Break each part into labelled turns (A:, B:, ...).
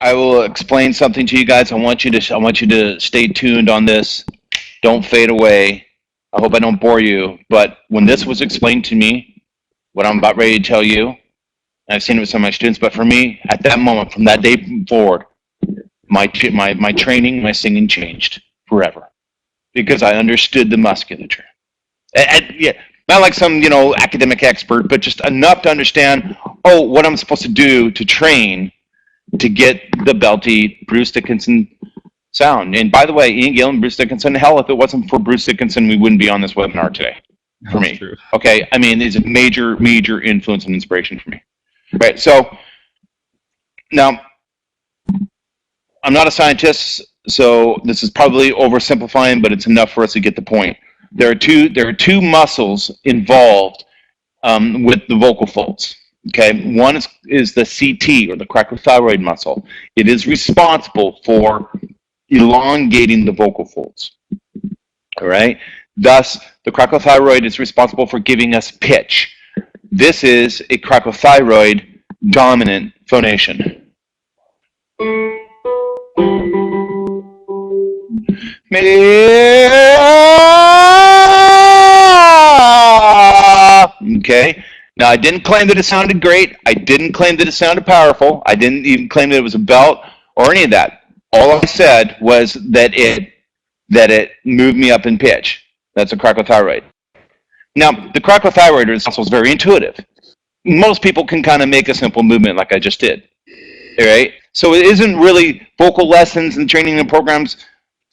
A: I will explain something to you guys. I want you to stay tuned on this. Don't fade away. I hope I don't bore you. But when this was explained to me, what I'm about ready to tell you, and I've seen it with some of my students, but for me, at that moment, from that day forward, my training, my singing changed forever because I understood the musculature. Yeah, not like some academic expert, but just enough to understand what I'm supposed to do to train to get the belty Bruce Dickinson sound. And by the way, Ian Gale and Bruce Dickinson, hell, if it wasn't for Bruce Dickinson, we wouldn't be on this webinar today. For me, true. Okay, I mean, it's a major influence and inspiration for me. Right. So now, I'm not a scientist, so this is probably oversimplifying, but it's enough for us to get the point. There are two muscles involved with the vocal folds. Okay, one is the CT, or the cricothyroid muscle. It is responsible for elongating the vocal folds. All right. Thus, the cricothyroid is responsible for giving us pitch. This is a cricothyroid dominant phonation. Okay. Now, I didn't claim that it sounded great. I didn't claim that it sounded powerful. I didn't even claim that it was a belt or any of that. All I said was that it moved me up in pitch. That's a cricothyroid. Now, the cricothyroid muscle is very intuitive. Most people can kind of make a simple movement like I just did. All right? So it isn't really, vocal lessons and training and programs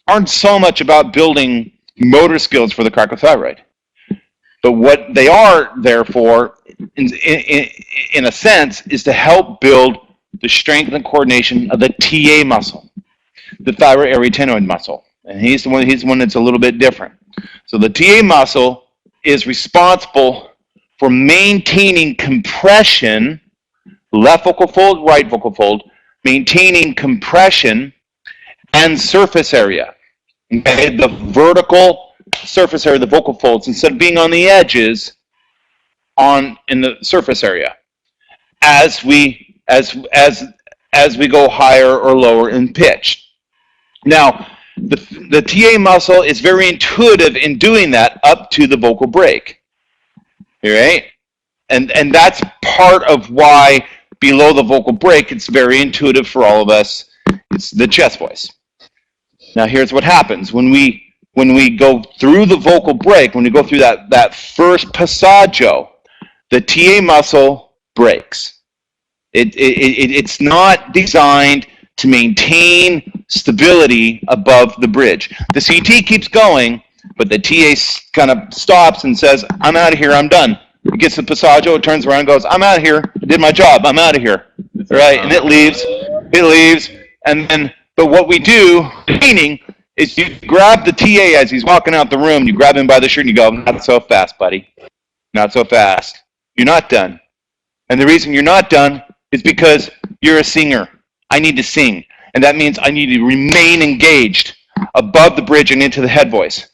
A: aren't so much about building motor skills for the cricothyroid. But what they are there for, in a sense, is to help build the strength and coordination of the TA muscle, the thyroarytenoid muscle. And he's the one that's a little bit different. So the TA muscle is responsible for maintaining compression, left vocal fold, right vocal fold, maintaining compression and surface area. Okay? The vertical surface area of the vocal folds, instead of being on the edges, in the surface area, as we go higher or lower in pitch. Now, the TA muscle is very intuitive in doing that up to the vocal break. All right? And that's part of why below the vocal break, it's very intuitive for all of us. It's the chest voice. Now, here's what happens. When we go through the vocal break, when we go through that first passaggio, the TA muscle breaks. It's not designed to maintain stability above the bridge. The CT keeps going, but the TA kind of stops and says, I'm out of here, I'm done. It gets the passaggio, it turns around and goes, I'm out of here, I did my job, I'm out of here. Right? And it leaves, and then, but what we do, training, is you grab the TA as he's walking out the room, you grab him by the shirt and you go, not so fast, buddy. Not so fast. You're not done. And the reason you're not done is because you're a singer. I need to sing. And that means I need to remain engaged above the bridge and into the head voice.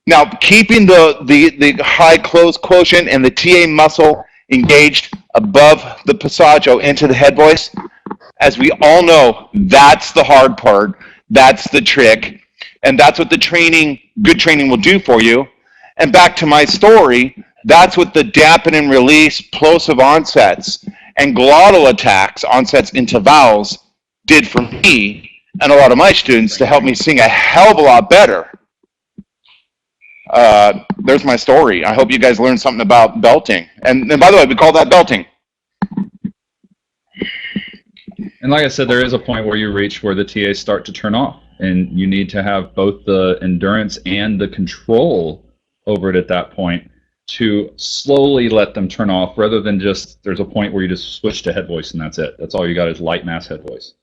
A: Now, keeping the high close quotient and the TA muscle engaged above the passaggio into the head voice, as we all know, that's the hard part. That's the trick. And that's what the good training will do for you. And back to my story, that's what the dampen and release plosive onsets and glottal attacks, onsets into vowels, did for me and a lot of my students to help me sing a hell of a lot better. There's my story. I hope you guys learned something about belting. And by the way, we call that belting.
B: And like I said, there is a point where you reach where the TAs start to turn off. And you need to have both the endurance and the control over it at that point to slowly let them turn off, rather than just, there's a point where you just switch to head voice and that's it. That's all you got is light mass head voice.